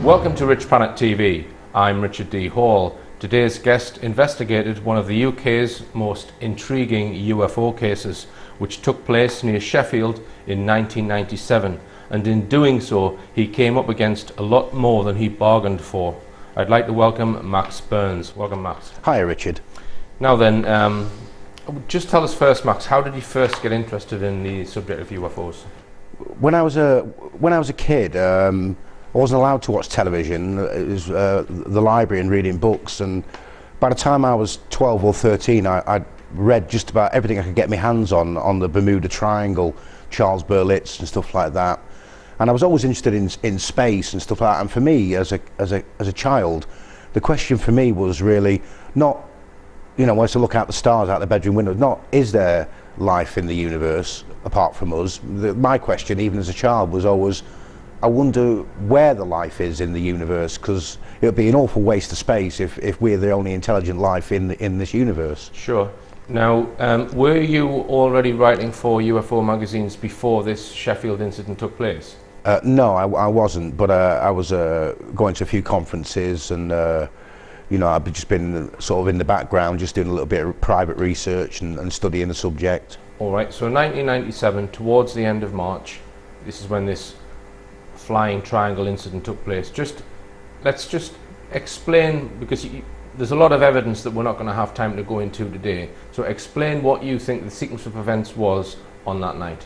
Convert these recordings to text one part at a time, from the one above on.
Welcome to Rich Planet TV. I'm Richard D. Hall. Today's guest investigated one of the UK's most intriguing UFO cases, which took place near Sheffield in 1997, and in doing so he came up against a lot more than he bargained for. I'd like to welcome Max Burns. Welcome, Max. Hi, Richard. Now then, just tell us first, Max, how did you first get interested in the subject of UFOs? When I was a kid, I wasn't allowed to watch television. It was the library and reading books, and by the time I was 12 or 13, I'd read just about everything I could get my hands on the Bermuda Triangle, Charles Berlitz and stuff like that. And I was always interested in space and stuff like that. And for me, as a child, the question for me was really not, when I used to look out the stars out the bedroom window, not is there life in the universe apart from us. My question, even as a child, was always, I wonder where the life is in the universe, because it would be an awful waste of space if we're the only intelligent life in this universe. Sure. Now, were you already writing for UFO magazines before this Sheffield incident took place? No, I wasn't, but I was going to a few conferences, and I've just been sort of in the background, just doing a little bit of private research and studying the subject. All right, so in 1997, towards the end of March, this is when this flying triangle incident took place. Let's just explain, because there's a lot of evidence that we're not going to have time to go into today. So explain what you think the sequence of events was on that night.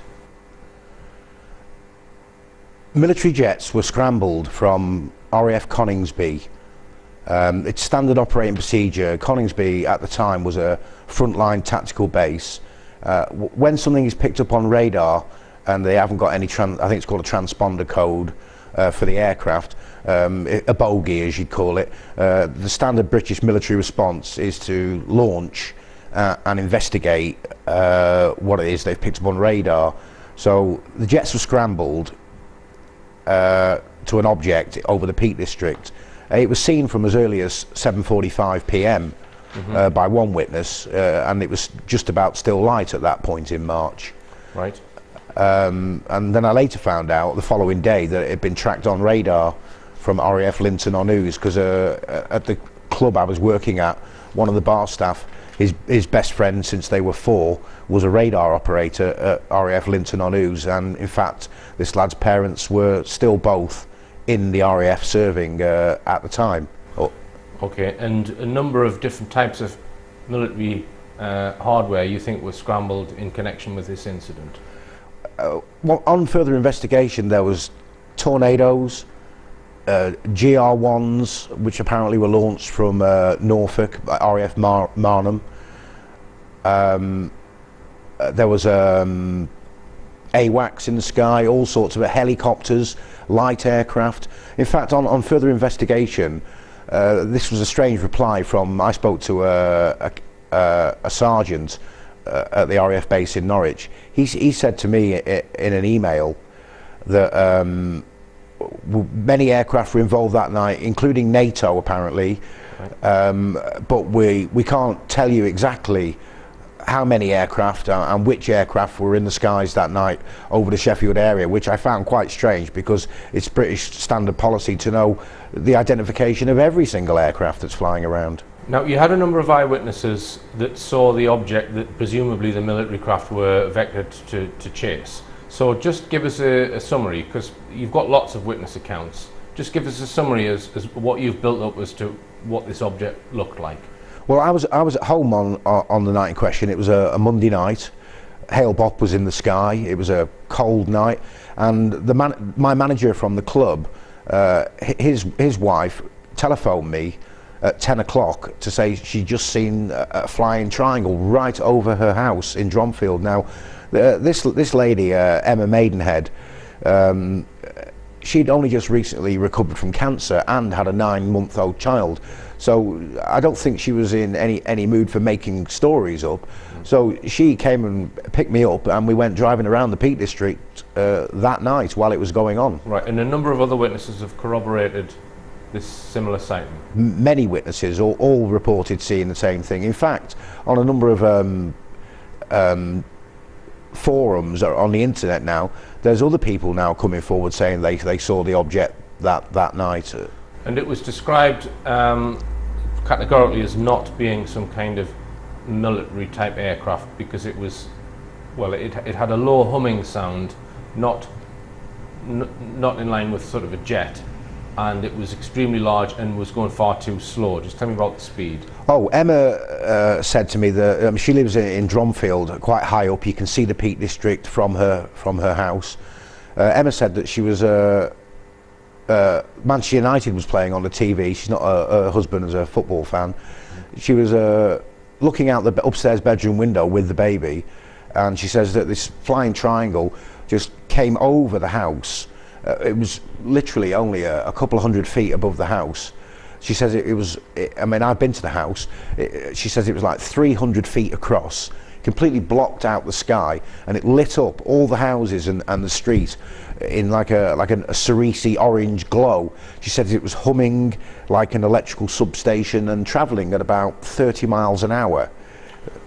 Military jets were scrambled from RAF Coningsby. It's standard operating procedure. Coningsby at the time was a frontline tactical base. When something is picked up on radar and they haven't got any, I think it's called a transponder code for the aircraft, a bogey as you'd call it, the standard British military response is to launch and investigate what it is they've picked up on radar. So the jets were scrambled to an object over the Peak District. It was seen from as early as 7:45 p.m. By one witness, and it was just about still light at that point in March. Right. And then I later found out the following day that it had been tracked on radar from RAF Linton on Ouse, because at the club I was working at, one of the bar staff, his best friend since they were 4, was a radar operator at RAF Linton on Ouse, and in fact this lad's parents were still both in the RAF serving at the time. Okay, and a number of different types of military hardware you think was scrambled in connection with this incident? Well, on further investigation, there was tornadoes, GR1s, which apparently were launched from Norfolk, RAF Marnham. There was AWACS in the sky, all sorts of helicopters, light aircraft. In fact, on further investigation, this was a strange reply from, I spoke to a sergeant at the RAF base in Norwich. He said to me in an email that many aircraft were involved that night, including NATO apparently, but we can't tell you exactly how many aircraft and which aircraft were in the skies that night over the Sheffield area, which I found quite strange, because it's British standard policy to know the identification of every single aircraft that's flying around. Now, you had a number of eyewitnesses that saw the object that presumably the military craft were vectored to chase. So just give us a summary, because you've got lots of witness accounts. Just give us a summary as what you've built up as to what this object looked like. Well, I was at home on the night in question. It was a Monday night. Hail Bop was in the sky. It was a cold night, and my manager from the club, his wife telephoned me at 10 o'clock to say she'd just seen a flying triangle right over her house in Dromfield. Now, this lady, Emma Maidenhead, she'd only just recently recovered from cancer and had a 9-month-old child. So I don't think she was in any mood for making stories up. So she came and picked me up, and we went driving around the Peak District that night while it was going on. Right, and a number of other witnesses have corroborated this similar sighting? Many witnesses all reported seeing the same thing. In fact, on a number of forums on the internet now, there's other people now coming forward saying they saw the object that night. And it was described categorically as not being some kind of military type aircraft because it was, well, it had a low humming sound, not in line with sort of a jet, and it was extremely large and was going far too slow. Just tell me about the speed. Oh, Emma said to me that she lives in Dromfield, quite high up. You can see the Peak District from her house. Emma said that she was Manchester United was playing on the TV. She's not her husband is a football fan. She was looking out the upstairs bedroom window with the baby, and she says that this flying triangle just came over the house. It was literally only a couple of 100 feet above the house. She says I mean, I've been to the house. She says it was like 300 feet across, completely blocked out the sky, and it lit up all the houses and the street in like a cerise orange glow. She said it was humming like an electrical substation and travelling at about 30 miles an hour.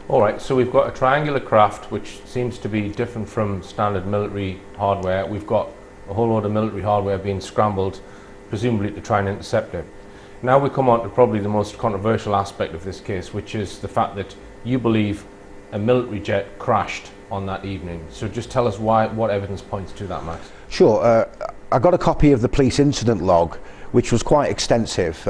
All right, so we've got a triangular craft which seems to be different from standard military hardware. We've got a whole load of military hardware being scrambled, presumably to try and intercept it. Now we come on to probably the most controversial aspect of this case, which is the fact that you believe a military jet crashed on that evening. So just tell us what evidence points to that, Max. Sure. I got a copy of the police incident log, which was quite extensive.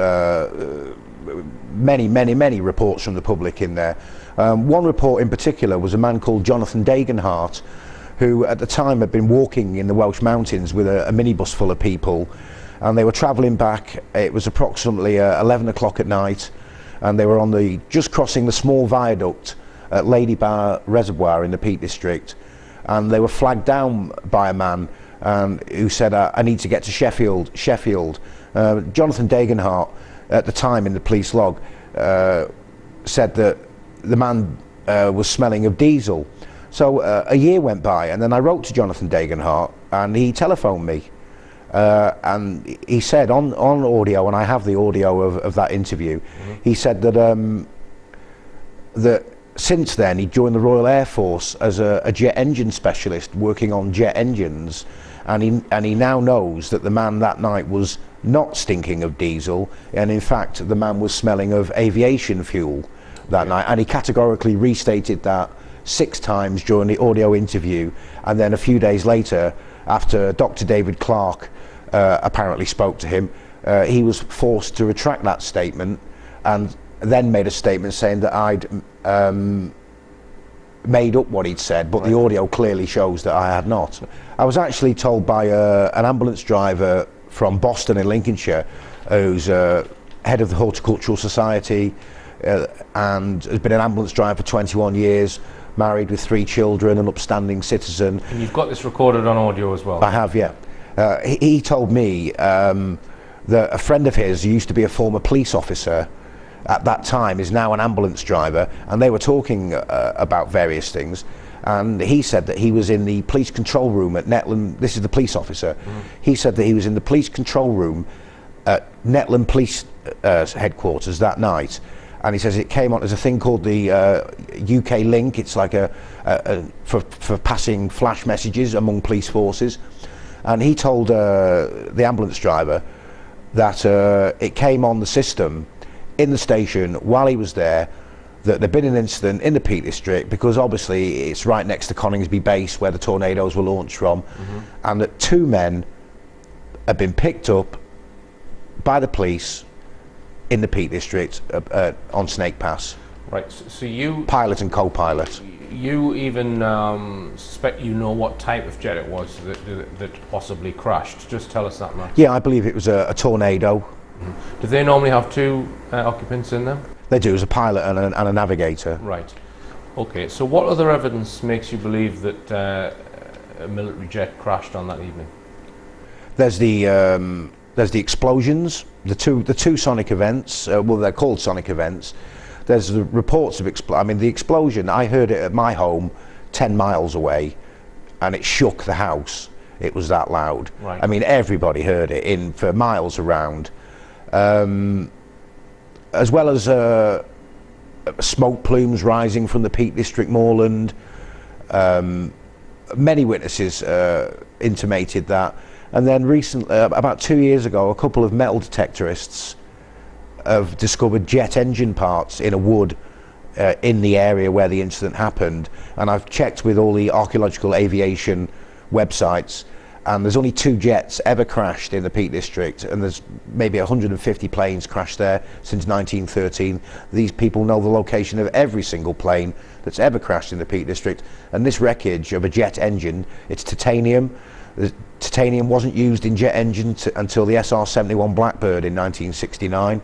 Many reports from the public in there. One report in particular was a man called Jonathan Degenhart, who at the time had been walking in the Welsh mountains with a minibus full of people, and they were travelling back. It was approximately 11 o'clock at night, and they were just crossing the small viaduct at Lady Bar Reservoir in the Peak District, and they were flagged down by a man who said, I need to get to Sheffield. Jonathan Degenhart, at the time in the police log, said that the man was smelling of diesel. So a year went by, and then I wrote to Jonathan Degenhart, and he telephoned me, and he said on audio, and I have the audio of that interview, he said that that since then he joined the Royal Air Force as a jet engine specialist working on jet engines, and he now knows that the man that night was not stinking of diesel, and in fact the man was smelling of aviation fuel that night, and he categorically restated that 6 times during the audio interview. And then a few days later, after Dr. David Clarke apparently spoke to him, he was forced to retract that statement, and then made a statement saying that I'd made up what he'd said, but the audio clearly shows that I had not. I was actually told by an ambulance driver from Boston in Lincolnshire, who's head of the Horticultural Society, and has been an ambulance driver for 21 years, married with 3 children, an upstanding citizen. And you've got this recorded on audio as well? I have, yeah. He told me that a friend of his, who used to be a former police officer at that time, is now an ambulance driver, and they were talking about various things, and he said that he was in the police control room at Netland. This is the police officer. He said that he was in the police control room at Netland Police headquarters that night, and he says it came on as a thing called the UK link. It's like for passing flash messages among police forces, and he told the ambulance driver that it came on the system in the station while he was there, that there'd been an incident in the Peak District, because obviously it's right next to Coningsby Base where the tornadoes were launched from, and that 2 men had been picked up by the police in the Peak District on Snake Pass. Right, so you... Pilot and co-pilot. You even suspect you know what type of jet it was that possibly crashed. Just tell us that, Matt. Yeah, I believe it was a tornado. Do they normally have 2 occupants in them? They do, as a pilot and a navigator. Right. Okay, so what other evidence makes you believe that a military jet crashed on that evening? There's the explosions, the two sonic events. Well, they're called sonic events. There's the reports of the explosion. I heard it at my home 10 miles away, and it shook the house. It was that loud. Right. I mean, everybody heard it for miles around. As well as smoke plumes rising from the Peak District moorland. Many witnesses intimated that, And then recently, about 2 years ago, a couple of metal detectorists have discovered jet engine parts in a wood in the area where the incident happened. And I've checked with all the archaeological aviation websites, and there's only 2 jets ever crashed in the Peak District, and there's maybe 150 planes crashed there since 1913. These people know the location of every single plane that's ever crashed in the Peak District, and this wreckage of a jet engine, it's titanium. The titanium wasn't used in jet engines until the SR-71 Blackbird in 1969,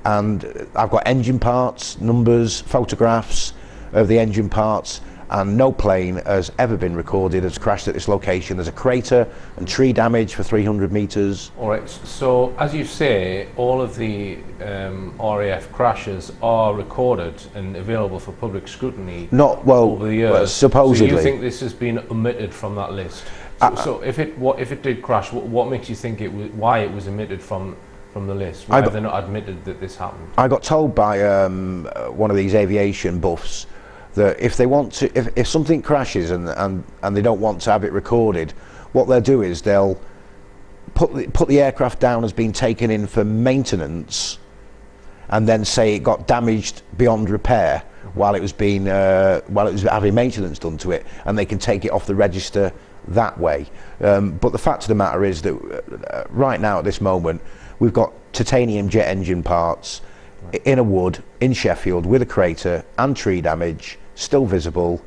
and I've got engine parts, numbers, photographs of the engine parts, and no plane has ever been recorded as crashed at this location. There's a crater and tree damage for 300 metres. All right, so as you say, all of the RAF crashes are recorded and available for public scrutiny. Not well, over the years. Well, supposedly. So you think this has been omitted from that list? So if it did crash, what makes you think why it was omitted from the list? Why have they not admitted that this happened? I got told by one of these aviation buffs that if they want to, if something crashes and they don't want to have it recorded, what they'll do is they'll put the aircraft down as being taken in for maintenance, and then say it got damaged beyond repair while it was having maintenance done to it, and they can take it off the register that way. But the fact of the matter is that right now at this moment we've got titanium jet engine parts in a wood in Sheffield with a crater and tree damage still visible,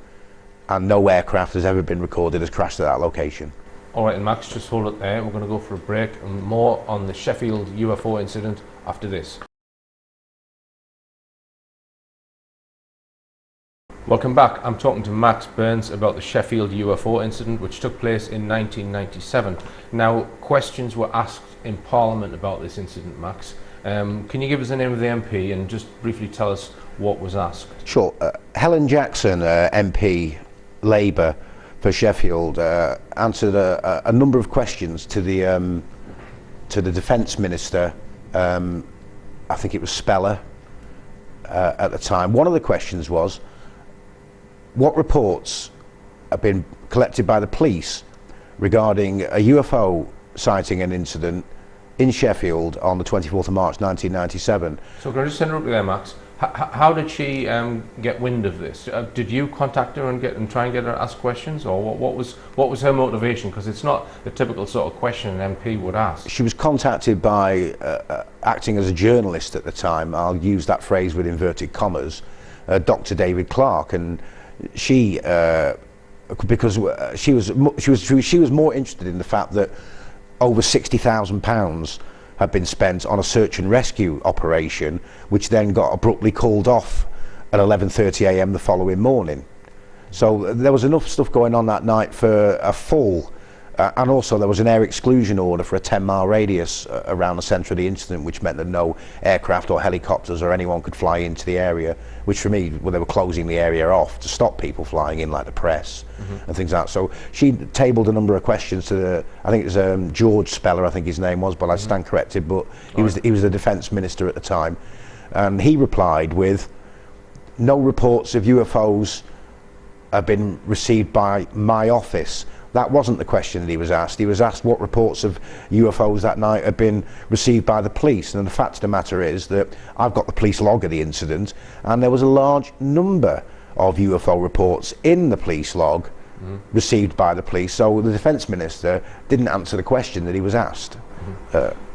and no aircraft has ever been recorded as crashed at that location. All right, and Max, just hold it there. We're going to go for a break, and more on the Sheffield UFO incident after this. Welcome back. I'm talking to Max Burns about the Sheffield UFO incident, which took place in 1997. Now, questions were asked in Parliament about this incident, Max. Can you give us the name of the MP and just briefly tell us what was asked? Sure. Helen Jackson, MP, Labour for Sheffield, answered a number of questions to the Defence Minister. I think it was Speller at the time. One of the questions was, what reports have been collected by the police regarding a UFO sighting and incident in Sheffield on the 24th of March 1997. So can I just interrupt you there, Max? How did she get wind of this? Did you contact her and try and get her to ask questions, or what was her motivation? Because it's not the typical sort of question an MP would ask. She was contacted by acting as a journalist at the time. I'll use that phrase with inverted commas. Dr. David Clark, and she because she was more interested in the fact that over £60,000 had been spent on a search and rescue operation, which then got abruptly called off at 11:30 a.m. the following morning. So there was enough stuff going on that night for a full, and also there was an air exclusion order for a 10-mile radius around the centre of the incident, which meant that no aircraft or helicopters or anyone could fly into the area, which for me, well, they were closing the area off to stop people flying in, like the press and things like that. So she tabled a number of questions to I think it was George Speller, I think his name was, but I stand corrected, but he was the Defence Minister at the time, and he replied with, no reports of UFOs have been received by my office. That wasn't the question that he was asked. He was asked what reports of UFOs that night had been received by the police. And the fact of the matter is that I've got the police log of the incident, and there was a large number of UFO reports in the police log received by the police. So the Defence Minister didn't answer the question that he was asked.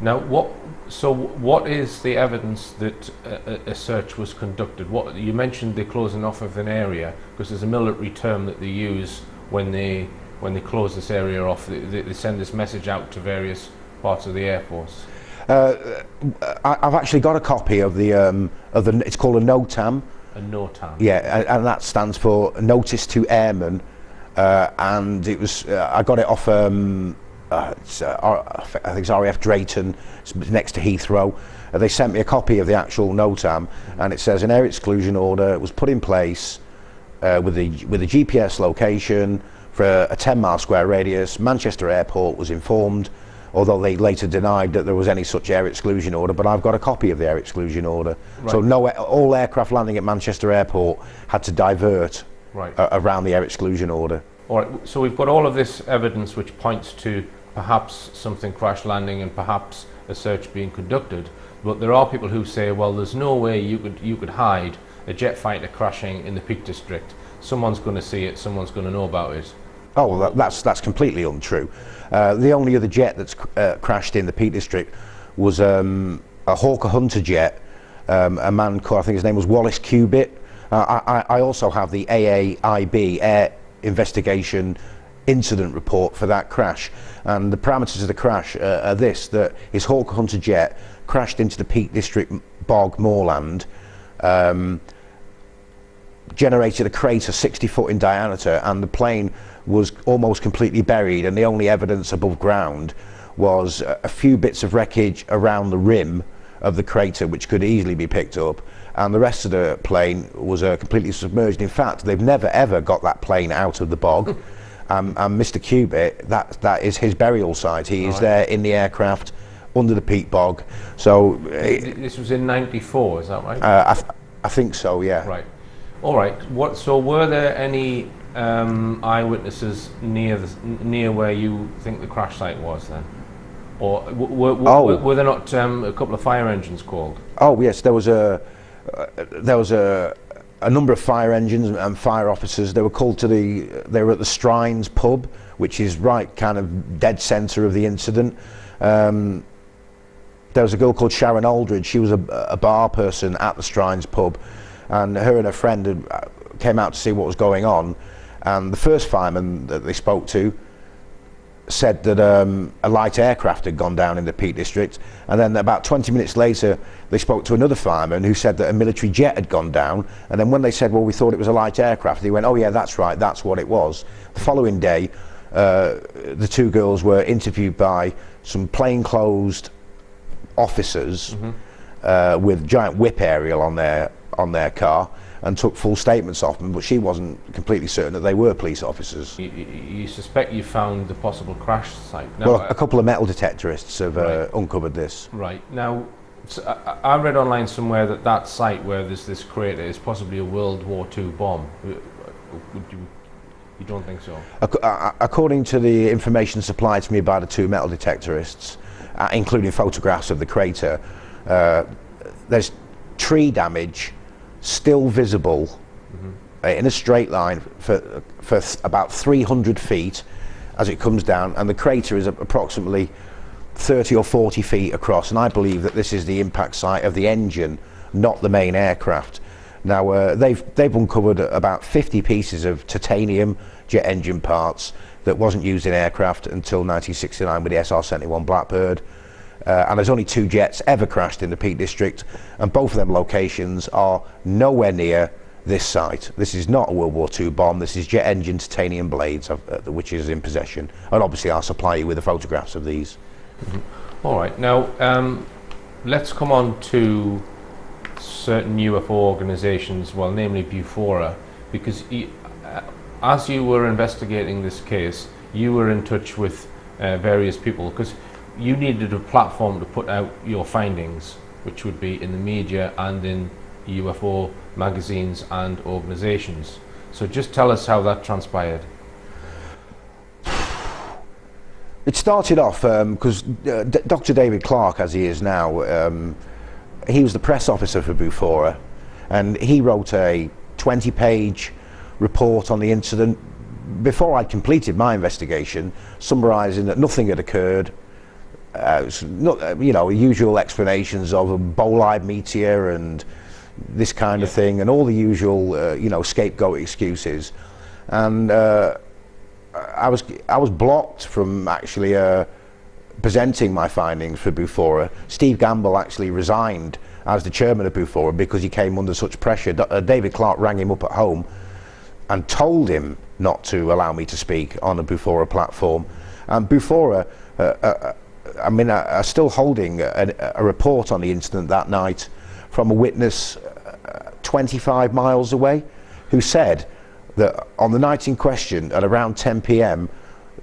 Now, what is the evidence that a search was conducted? What you mentioned, the closing off of an area, because there's a military term that they use when they close this area off. They send this message out to various parts of the Air Force. I've actually got a copy of the it's called a NOTAM. A NOTAM. Yeah, and that stands for Notice to Airmen, and it was I got it off. I think it's RAF Drayton, it's next to Heathrow. They sent me a copy of the actual NOTAM, and it says an air exclusion order was put in place with a GPS location for a 10-mile square radius. Manchester Airport was informed, although they later denied that there was any such air exclusion order, but I've got a copy of the air exclusion order. Right. So all aircraft landing at Manchester Airport had to divert around the air exclusion order. All right, so we've got all of this evidence which points to perhaps something crash landing and perhaps a search being conducted. But there are people who say, well, there's no way you could hide a jet fighter crashing in the Peak District. Someone's going to see it, someone's going to know about it. Oh, well, that's completely untrue. The only other jet that's crashed in the Peak District was a Hawker Hunter jet. A man called, I think his name was Wallace Cubitt. I also have the AAIB Air Investigation Incident Report for that crash, and the parameters of the crash are this: that his Hawker Hunter jet crashed into the Peak District bog moorland, generated a crater 60 foot in diameter, and the plane was almost completely buried, and the only evidence above ground was a few bits of wreckage around the rim of the crater which could easily be picked up, and the rest of the plane was completely submerged. In fact, they've never ever got that plane out of the bog. And Mr. Cubitt, that is his burial site. He is there in the aircraft under the peat bog. So this was in '94, is that right? I think so, yeah. Right. All right. So were there any eyewitnesses near where you think the crash site was then, or were there not a couple of fire engines called? Oh yes, there was a number of fire engines and fire officers. They were called to they were at the Strines pub, which is right kind of dead centre of the incident. There was a girl called Sharon Aldridge. She was a bar person at the Strines pub, and her and her friend came out to see what was going on. And the first fireman that they spoke to said that a light aircraft had gone down in the Peak District, and then about 20 minutes later they spoke to another fireman who said that a military jet had gone down, and then when they said, well, we thought it was a light aircraft, he went, oh yeah, that's right, that's what it was. The following day the two girls were interviewed by some plainclothes officers with giant whip aerial on their car, and took full statements off them, but she wasn't completely certain that they were police officers. You suspect you found the possible crash site? Now, well, a couple of metal detectorists have uncovered this. Right. Now, so I read online somewhere that site where there's this crater is possibly a World War II bomb. You don't think so? According to the information supplied to me by the two metal detectorists, including photographs of the crater, there's tree damage still visible in a straight line for about 300 feet as it comes down, and the crater is approximately 30 or 40 feet across, and I believe that this is the impact site of the engine, not the main aircraft. Now they've uncovered about 50 pieces of titanium jet engine parts that wasn't used in aircraft until 1969 with the SR-71 Blackbird. And there's only 2 jets ever crashed in the Peak District, and both of them locations are nowhere near this site. This is not a World War II bomb, this is jet engine titanium blades which is in possession, and obviously I'll supply you with the photographs of these. All right, now let's come on to certain UFO organizations, well, namely Bufora, because as you were investigating this case, you were in touch with various people, because you needed a platform to put out your findings, which would be in the media and in UFO magazines and organizations. So just tell us how that transpired. It started off because Dr. David Clarke, as he is now, he was the press officer for Bufora, and he wrote a 20-page report on the incident before I'd completed my investigation, summarising that nothing had occurred. Usual explanations of a bolide meteor and this kind of thing, and all the usual, scapegoat excuses. And I was blocked from actually presenting my findings for Bufora. Steve Gamble actually resigned as the chairman of Bufora because he came under such pressure. David Clarke rang him up at home and told him not to allow me to speak on the Bufora platform. And Bufora are still holding a report on the incident that night from a witness 25 miles away, who said that on the night in question at around 10 p.m.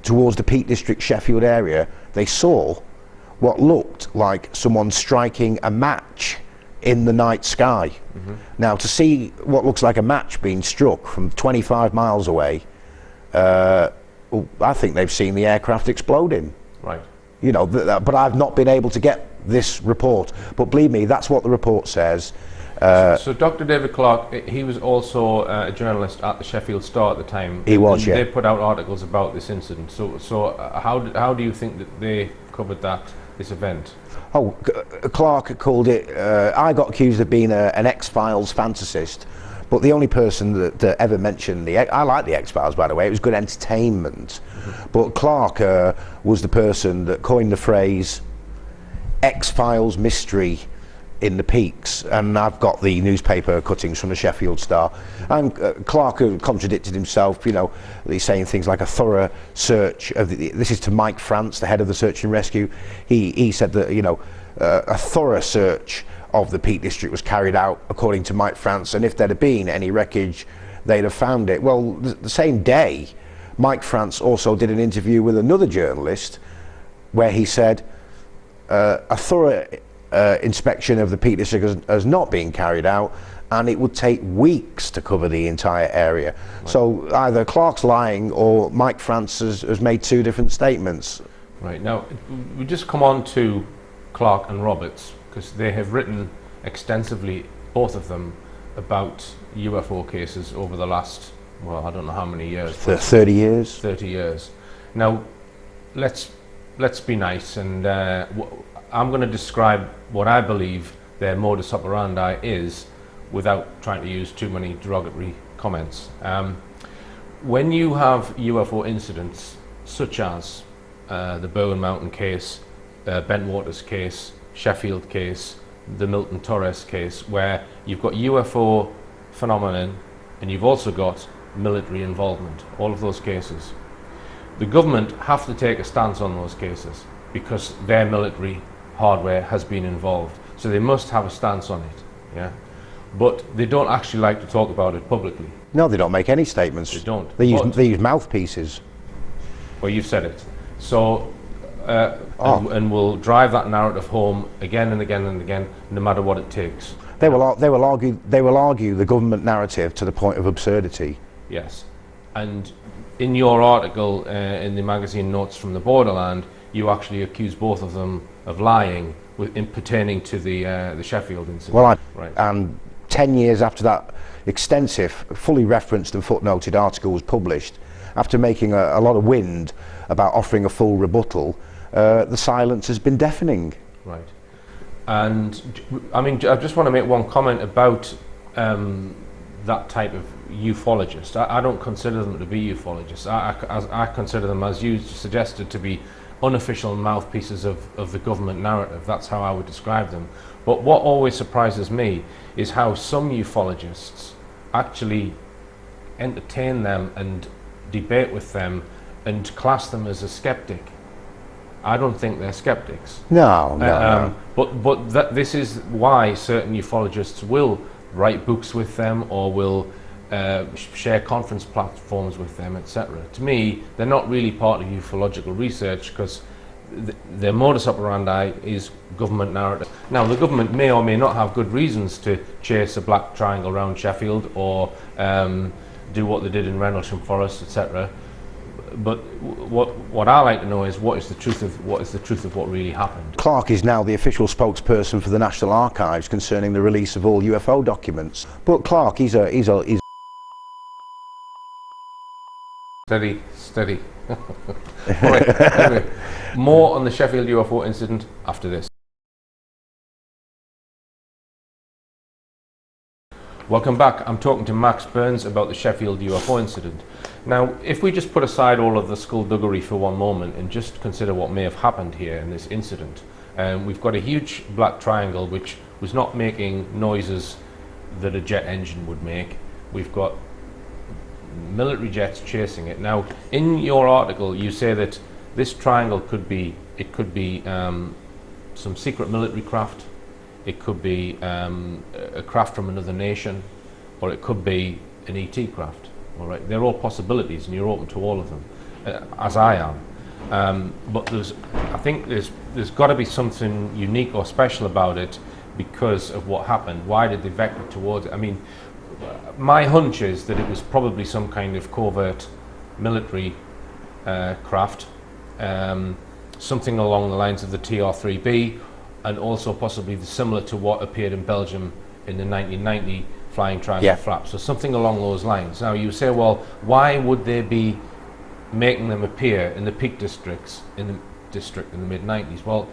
towards the Peak District Sheffield area, they saw what looked like someone striking a match in the night sky. Now, to see what looks like a match being struck from 25 miles away, I think they've seen the aircraft exploding. Right. You know, but I've not been able to get this report. But believe me, that's what the report says. So Dr. David Clarke, he was also a journalist at the Sheffield Star at the time. He was, yeah. They put out articles about this incident. So how do you think that they covered this event? Oh, Clarke called it, I got accused of being an X-Files fantasist, but the only person that ever mentioned I like the X-Files, by the way, it was good entertainment. But Clarke was the person that coined the phrase X-Files mystery in the peaks, and I've got the newspaper cuttings from the Sheffield Star. And Clarke contradicted himself, you know, he's saying things like a thorough search of this is to Mike France, the head of the search and rescue. He said that, you know, a thorough search of the Peak District was carried out according to Mike France, and if there'd have been any wreckage, they'd have found it. Well, the same day, Mike France also did an interview with another journalist where he said a thorough inspection of the Peak District has not been carried out, and it would take weeks to cover the entire area. Right. So either Clarke's lying or Mike France has made two different statements. Right. Now, we just come on to Clarke and Roberts, because they have written extensively, both of them, about UFO cases over the last, well, I don't know how many years. 30 years. 30 years. Now, let's be nice, and I'm going to describe what I believe their modus operandi is without trying to use too many derogatory comments. When you have UFO incidents such as the Bowen Mountain case, Bentwaters case, Sheffield case, the Milton Torres case, where you've got UFO phenomenon and you've also got military involvement, all of those cases, the government have to take a stance on those cases because their military hardware has been involved, so they must have a stance on it. Yeah, but they don't actually like to talk about it publicly. No, they don't make any statements. They don't. They use mouthpieces. Well, you've said it. So and we'll drive that narrative home again and again and again, no matter what it takes. They will argue the government narrative to the point of absurdity. Yes, and in your article in the magazine Notes from the Borderland, you actually accuse both of them of lying in pertaining to the Sheffield incident. Well, right. And 10 years after that extensive, fully referenced and footnoted article was published, after making a lot of wind about offering a full rebuttal, the silence has been deafening. Right. And I mean, I just want to make one comment about that type of ufologist. I don't consider them to be ufologists. I consider them, as you suggested, to be unofficial mouthpieces of the government narrative. That's how I would describe them. But what always surprises me is how some ufologists actually entertain them and debate with them and class them as a skeptic. I don't think they're skeptics. No. But this is why certain ufologists will write books with them or will share conference platforms with them, etc. To me, they're not really part of ufological research because their modus operandi is government narrative. Now, the government may or may not have good reasons to chase a black triangle around Sheffield or do what they did in Rendlesham Forest, etc. But what I like to know is what is the truth of what really happened. Clarke is now the official spokesperson for the National Archives concerning the release of all UFO documents. But Clarke, he's Steady. Right, anyway, more on the Sheffield UFO incident after this. Welcome back. I'm talking to Max Burns about the Sheffield UFO incident. Now, if we just put aside all of the skullduggery for one moment and just consider what may have happened here in this incident, we've got a huge black triangle which was not making noises that a jet engine would make. We've got military jets chasing it. Now, in your article, you say that this triangle could be some secret military craft. It could be a craft from another nation, or it could be an ET craft. All right, they're all possibilities, and you're open to all of them, as I am. But I think there's got to be something unique or special about it because of what happened. Why did they vector towards it? I mean, my hunch is that it was probably some kind of covert military craft. something along the lines of the TR-3B, and also possibly similar to what appeared in Belgium in the 1990 flying triangle flap. So something along those lines. Now you say, well, why would they be making them appear in the Peak Districts in the mid-90s? Well,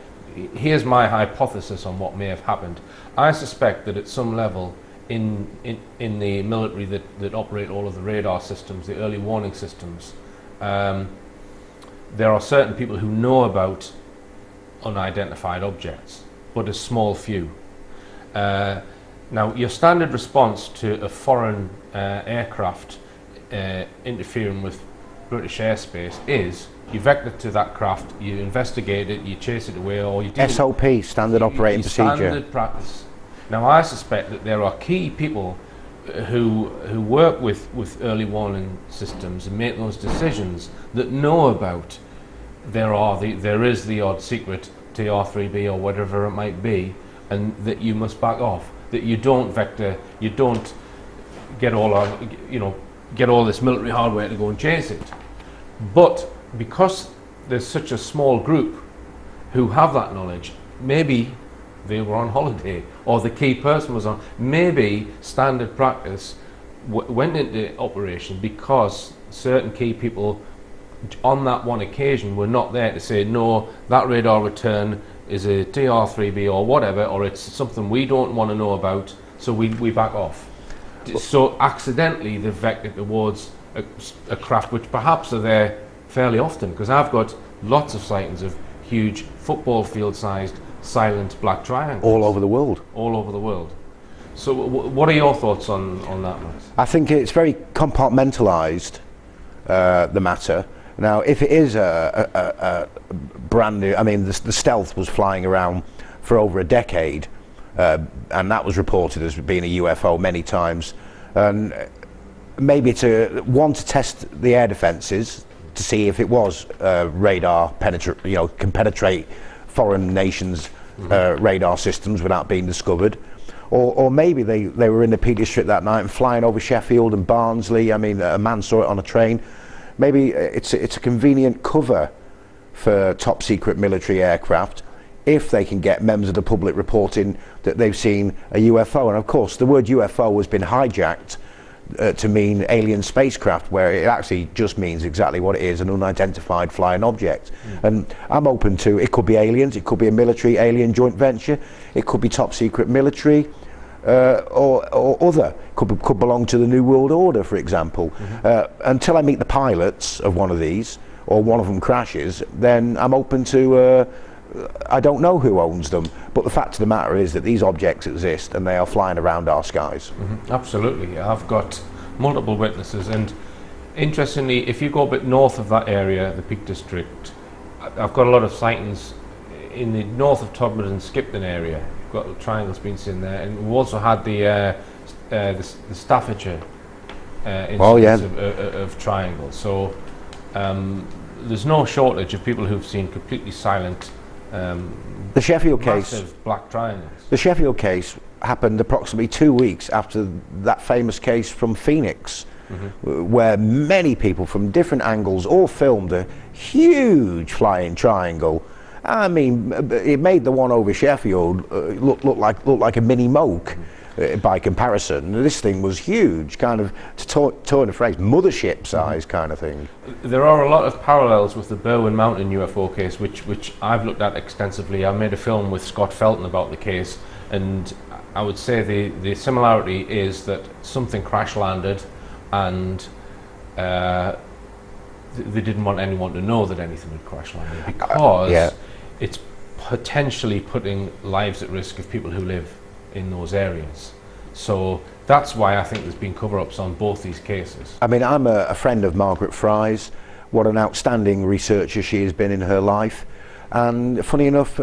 here's my hypothesis on what may have happened. I suspect that at some level in the military that operate all of the radar systems, the early warning systems, there are certain people who know about unidentified objects, but a small few. Now, your standard response to a foreign aircraft interfering with British airspace is you vector to that craft, you investigate it, you chase it away, or you do SOP, standard operating procedure. Standard practice. Now, I suspect that there are key people who work with early warning systems and make those decisions that know about there is the odd secret TR-3B or whatever it might be, and that you must back off. That you don't vector, you don't get all this military hardware to go and chase it. But because there's such a small group who have that knowledge, maybe they were on holiday or the key person was on. Maybe standard practice went into operation because certain key people on that one occasion were not there to say, no, that radar return is a TR-3B or whatever, or it's something we don't want to know about, so we back off. So accidentally they've vectored towards a craft which perhaps are there fairly often, because I've got lots of sightings of huge football field sized silent black triangles. All over the world. All over the world. So what are your thoughts on that, Matt? I think it's very compartmentalised, the matter. Now, if it is a brand new, I mean, the stealth was flying around for over a decade, and that was reported as being a UFO many times. And maybe to test the air defences to see if it was radar can penetrate foreign nations' radar systems without being discovered. Or maybe they were in the Peak District that night and flying over Sheffield and Barnsley. I mean, a man saw it on a train. Maybe it's a convenient cover for top secret military aircraft if they can get members of the public reporting that they've seen a UFO. And of course, the word UFO has been hijacked to mean alien spacecraft, where it actually just means exactly what it is, an unidentified flying object. And I'm open to, it could be aliens, it could be a military alien joint venture, it could be top secret military, or other, could belong to the New World Order, for example. Until I meet the pilots of one of these, or one of them crashes, then I'm open to, I don't know who owns them, but the fact of the matter is that these objects exist and they are flying around our skies. Absolutely. I've got multiple witnesses, and interestingly, if you go a bit north of that area, the Peak District, I've got a lot of sightings in the north of Todmorden and Skipton area. We've got triangles being seen there, and we've also had the Staffordshire incidents of triangles. So there's no shortage of people who've seen completely silent the Sheffield case, black triangles. The Sheffield case happened approximately 2 weeks after that famous case from Phoenix, where many people from different angles all filmed a huge flying triangle. I mean, it made the one over Sheffield look like a mini moke by comparison. This thing was huge, kind of, to turn a phrase, mothership size kind of thing. There are a lot of parallels with the Berwyn Mountain UFO case, which I've looked at extensively. I made a film with Scott Felton about the case, and I would say the similarity is that something crash landed, and they didn't want anyone to know that anything had crash landed, because it's potentially putting lives at risk of people who live in those areas. So that's why I think there's been cover-ups on both these cases. I mean, I'm a friend of Margaret Fry's. What an outstanding researcher she has been in her life. And funny enough,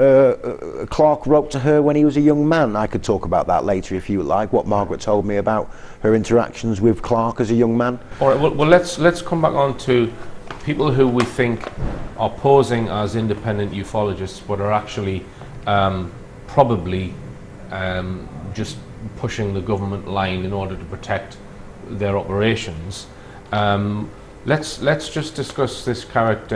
Clark wrote to her when he was a young man. I could talk about that later if you like, what Margaret told me about her interactions with Clark as a young man. All right, well let's come back on to people who we think are posing as independent ufologists but are actually probably just pushing the government line in order to protect their operations. Let's just discuss this character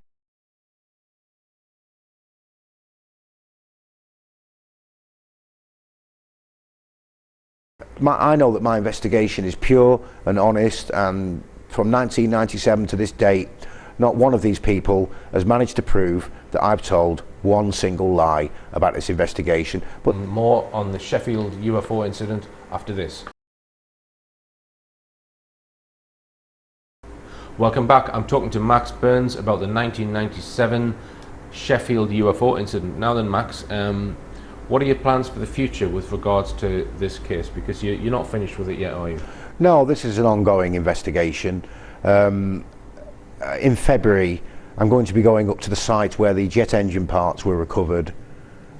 I know that my investigation is pure and honest, and from 1997 to this date, not one of these people has managed to prove that I've told one single lie about this investigation. But more on the Sheffield UFO incident after this. Welcome back. I'm talking to Max Burns about the 1997 Sheffield UFO incident. Now then, Max, what are your plans for the future with regards to this case? Because you're not finished with it yet, are you? No, this is an ongoing investigation. In February, I'm going to be going up to the site where the jet engine parts were recovered.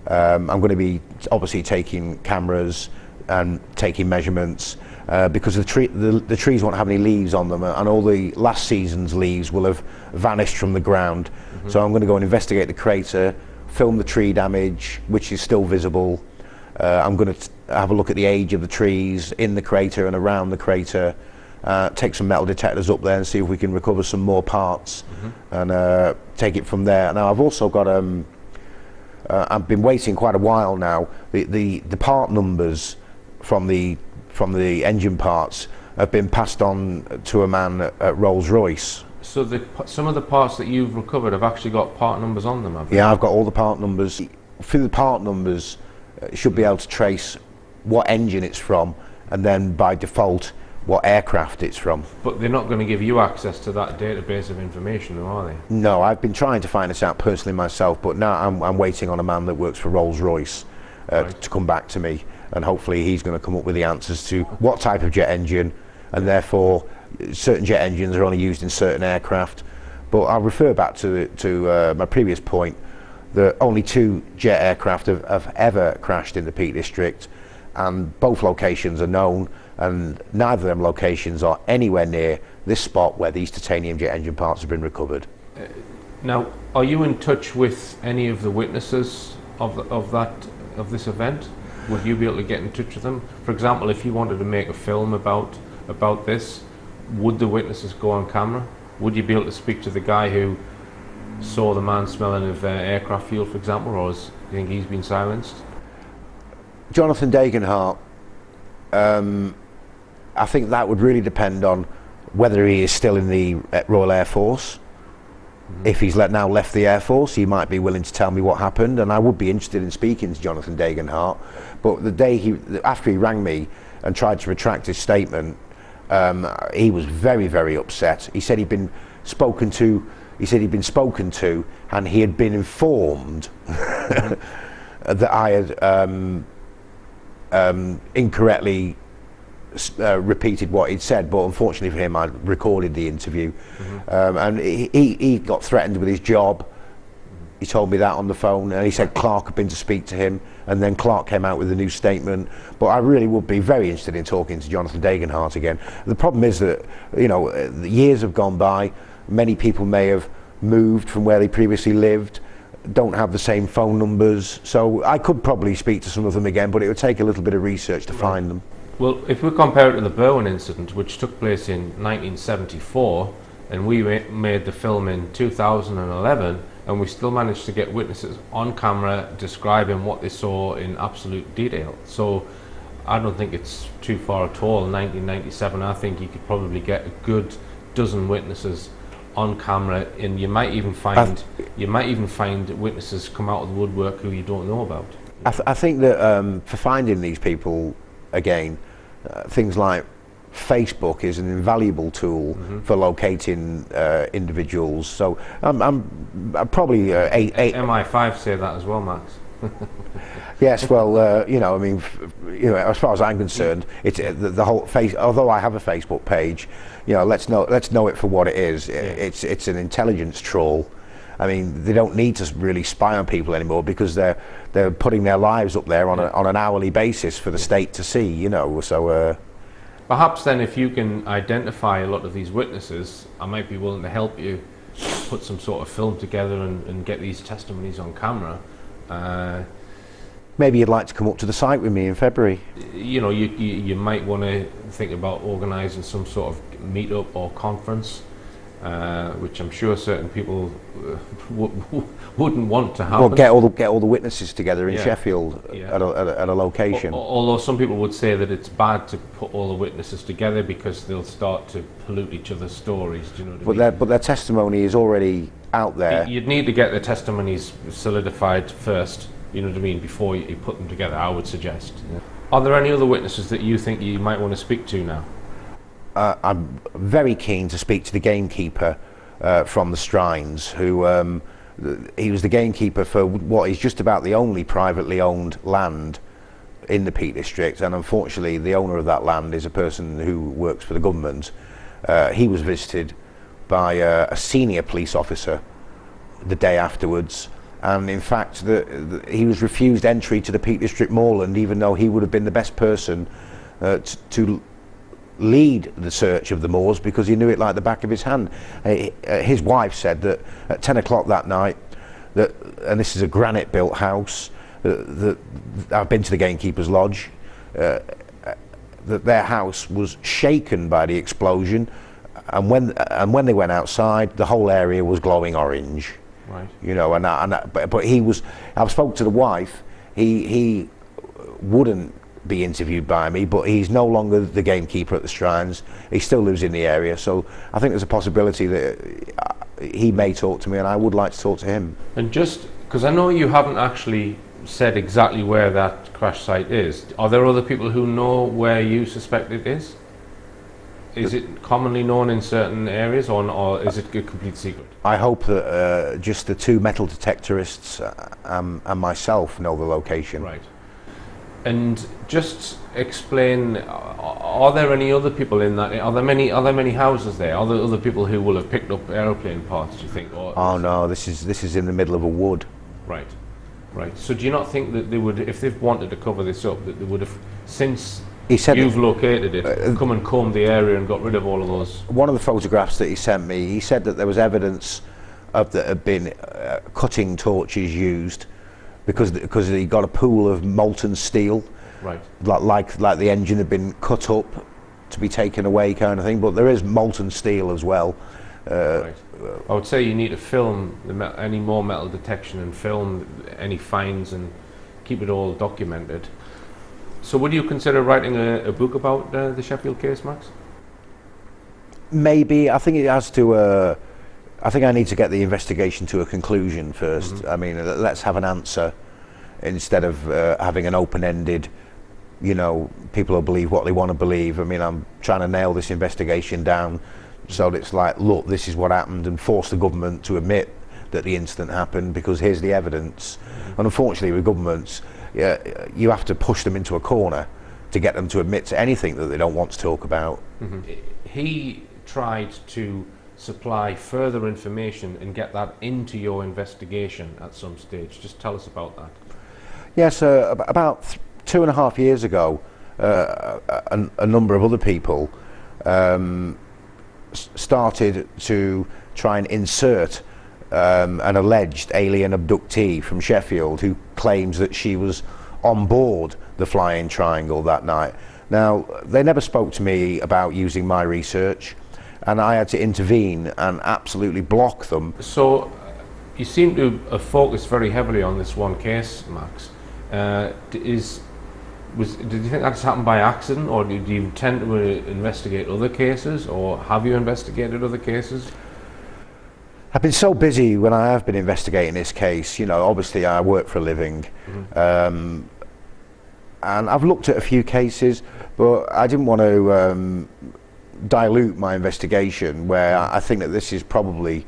I'm going to be obviously taking cameras and taking measurements because the trees won't have any leaves on them, and all the last season's leaves will have vanished from the ground. Mm-hmm. So I'm going to go and investigate the crater, film the tree damage, which is still visible. I'm going to have a look at the age of the trees in the crater and around the crater. Take some metal detectors up there and see if we can recover some more parts. Mm-hmm. And take it from there. Now I've also got I've been waiting quite a while now. The part numbers from the engine parts have been passed on to a man at Rolls-Royce. So some of the parts that you've recovered have actually got part numbers on them, have they? Yeah, I've got all the part numbers. Through the part numbers, should be able to trace what engine it's from, and then by default what aircraft it's from. But they're not going to give you access to that database of information, though, are they? No, I've been trying to find this out personally myself, but now I'm waiting on a man that works for Rolls-Royce to come back to me, and hopefully he's going to come up with the answers to what type of jet engine, and therefore certain jet engines are only used in certain aircraft. But I'll refer back to my previous point that only 2 jet aircraft have ever crashed in the Peak District, and both locations are known, and neither of them locations are anywhere near this spot where these titanium jet engine parts have been recovered. Now, are you in touch with any of the witnesses of this event? Would you be able to get in touch with them? For example, if you wanted to make a film about this, would the witnesses go on camera? Would you be able to speak to the guy who saw the man smelling of aircraft fuel, for example, or do you think he's been silenced? Jonathan Dagenhart, I think that would really depend on whether he is still in the Royal Air Force. Mm-hmm. If he's now left the Air Force, he might be willing to tell me what happened, and I would be interested in speaking to Jonathan Dagenhart. But the day after he rang me and tried to retract his statement, he was very, very upset. He said he'd been spoken to. He said he'd been spoken to, and he had been informed that I had incorrectly repeated what he'd said, but unfortunately for him, I recorded the interview. Mm-hmm. And he got threatened with his job. He told me that on the phone, and he said Clark had been to speak to him, and then Clark came out with a new statement. But I really would be very interested in talking to Jonathan Dagenhart again. The problem is that, the years have gone by. Many people may have moved from where they previously lived, don't have the same phone numbers, so I could probably speak to some of them again, but it would take a little bit of research to find them. Well, if we compare it to the Berwyn incident, which took place in 1974, and we made the film in 2011, and we still managed to get witnesses on camera describing what they saw in absolute detail. So I don't think it's too far at all. In 1997, I think you could probably get a good dozen witnesses on camera, and you might even find witnesses come out of the woodwork who you don't know about. I think that for finding these people again, things like Facebook is an invaluable tool for locating individuals. So I'm probably MI5 say that as well, Max. Yes, well, as far as I'm concerned, it's the whole face. Although I have a Facebook page, let's know it for what it is. Yeah. It's an intelligence trawl. I mean, they don't need to really spy on people anymore because they're putting their lives up there on an hourly basis for the state to see. So perhaps then, if you can identify a lot of these witnesses, I might be willing to help you put some sort of film together and get these testimonies on camera. Maybe you'd like to come up to the site with me in February. You might want to think about organising some sort of meet-up or conference which I'm sure certain people wouldn't want to happen. Well, get all the witnesses together in Yeah. Sheffield Yeah. at a location. Although some people would say that it's bad to put all the witnesses together because they'll start to pollute each other's stories. Do you know what I mean? But their testimony is already out there. You'd need to get the testimonies solidified first, you know what I mean, before you put them together, I would suggest. Yeah. Are there any other witnesses that you think you might want to speak to now? I'm very keen to speak to the gamekeeper from the Strines, who he was the gamekeeper for what is just about the only privately owned land in the Peak District, and unfortunately the owner of that land is a person who works for the government. He was visited by a senior police officer the day afterwards, and in fact he was refused entry to the Peak District moorland, even though he would have been the best person to lead the search of the moors, because he knew it like the back of his hand. His wife said that at 10 o'clock that night, and this is a granite built house, that I've been to the gamekeeper's lodge, that their house was shaken by the explosion, and when they went outside, the whole area was glowing orange. Right. You know, but he was. I've spoke to the wife. He wouldn't be interviewed by me, but he's no longer the gamekeeper at the Strines. He still lives in the area, so I think there's a possibility that he may talk to me, and I would like to talk to him. And just because I know you haven't actually said exactly where that crash site is, are there other people who know where you suspect it is? Is it commonly known in certain areas, or is it a complete secret? I hope that just the two metal detectorists and myself know the location. Right. And just explain, are there any other people in that? Are there many houses there? Are there other people who will have picked up aeroplane parts, do you think? Or Oh no, this is in the middle of a wood. Right. Right. So do you not think that they would, if they've wanted to cover this up, that they would have, since you've located it, come and combed the area and got rid of all of those? One of the photographs that he sent me, he said that there was evidence of that had been cutting torches used, because he got a pool of molten steel, right? Like the engine had been cut up to be taken away, kind of thing. But there is molten steel as well. Right. I would say you need to film any more metal detection and film any finds and keep it all documented. So would you consider writing a book about the Sheffield case, Max? Maybe. I think it has to. I think I need to get the investigation to a conclusion first. Mm-hmm. I mean, let's have an answer instead of having an open-ended, you know, people will believe what they want to believe. I mean, I'm trying to nail this investigation down so that it's like, look, this is what happened, and force the government to admit that the incident happened, because here's the evidence. Mm-hmm. And unfortunately with governments, you have to push them into a corner to get them to admit to anything that they don't want to talk about. Mm-hmm. He tried to supply further information and get that into your investigation at some stage. Just tell us about that. Yes, about 2.5 years ago, a number of other people started to try and insert an alleged alien abductee from Sheffield who claims that she was on board the Flying Triangle that night. Now, they never spoke to me about using my research, and I had to intervene and absolutely block them. So you seem to have focused very heavily on this one case, Max. Did you think that's happened by accident, or do you intend to investigate other cases, or have you investigated other cases? I've been so busy when I have been investigating this case. You know, obviously I work for a living, mm-hmm. And I've looked at a few cases, but I didn't want to dilute my investigation, where I think that this is probably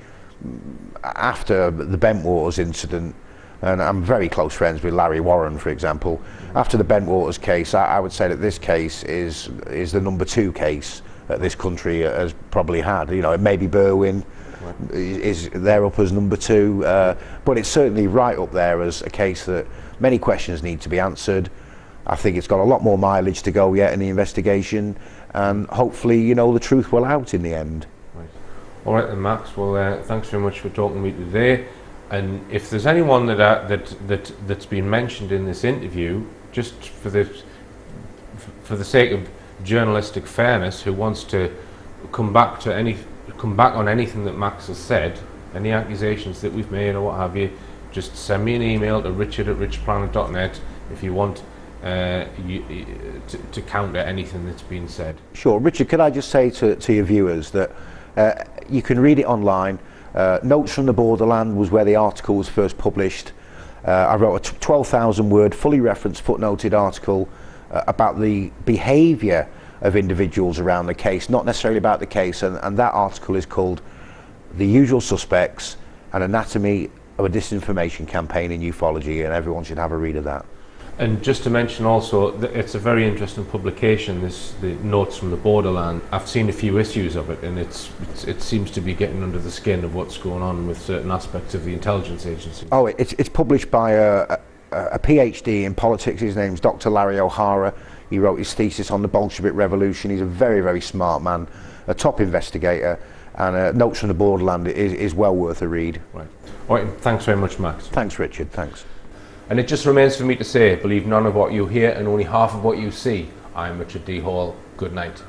after the Bentwaters incident, and I'm very close friends with Larry Warren, for example. Mm-hmm. After the Bentwaters case, I would say that this case is the number 2 case that this country has probably had. You know, it may be Berwyn, is there up as number 2, but it's certainly right up there as a case that many questions need to be answered. I think it's got a lot more mileage to go yet in the investigation, and hopefully, you know, the truth will out in the end. Right. All right then, Max. Well, thanks very much for talking to me today. And if there's anyone that's been mentioned in this interview, just for the sake of journalistic fairness, who wants to come come back on anything that Max has said, any accusations that we've made or what have you, just send me an email to richard@richplanet.net if you want to counter anything that's been said. Sure. Richard, could I just say to your viewers that you can read it online. Notes from the Borderland was where the article was first published. I wrote a 12,000 word, fully referenced, footnoted article about the behaviour of individuals around the case, not necessarily about the case, and that article is called The Usual Suspects, an Anatomy of a Disinformation Campaign in Ufology, and everyone should have a read of that. And just to mention also, it's a very interesting publication, the Notes from the Borderland. I've seen a few issues of it, and it seems to be getting under the skin of what's going on with certain aspects of the intelligence agency. Oh, it's published by a PhD in politics. His name's Dr. Larry O'Hara. He wrote his thesis on the Bolshevik Revolution. He's a very, very smart man, a top investigator, and Notes from the Borderland is well worth a read. Right. All right, thanks very much, Max. Thanks, Richard. Thanks. And it just remains for me to say, believe none of what you hear and only half of what you see. I'm Richard D. Hall. Good night.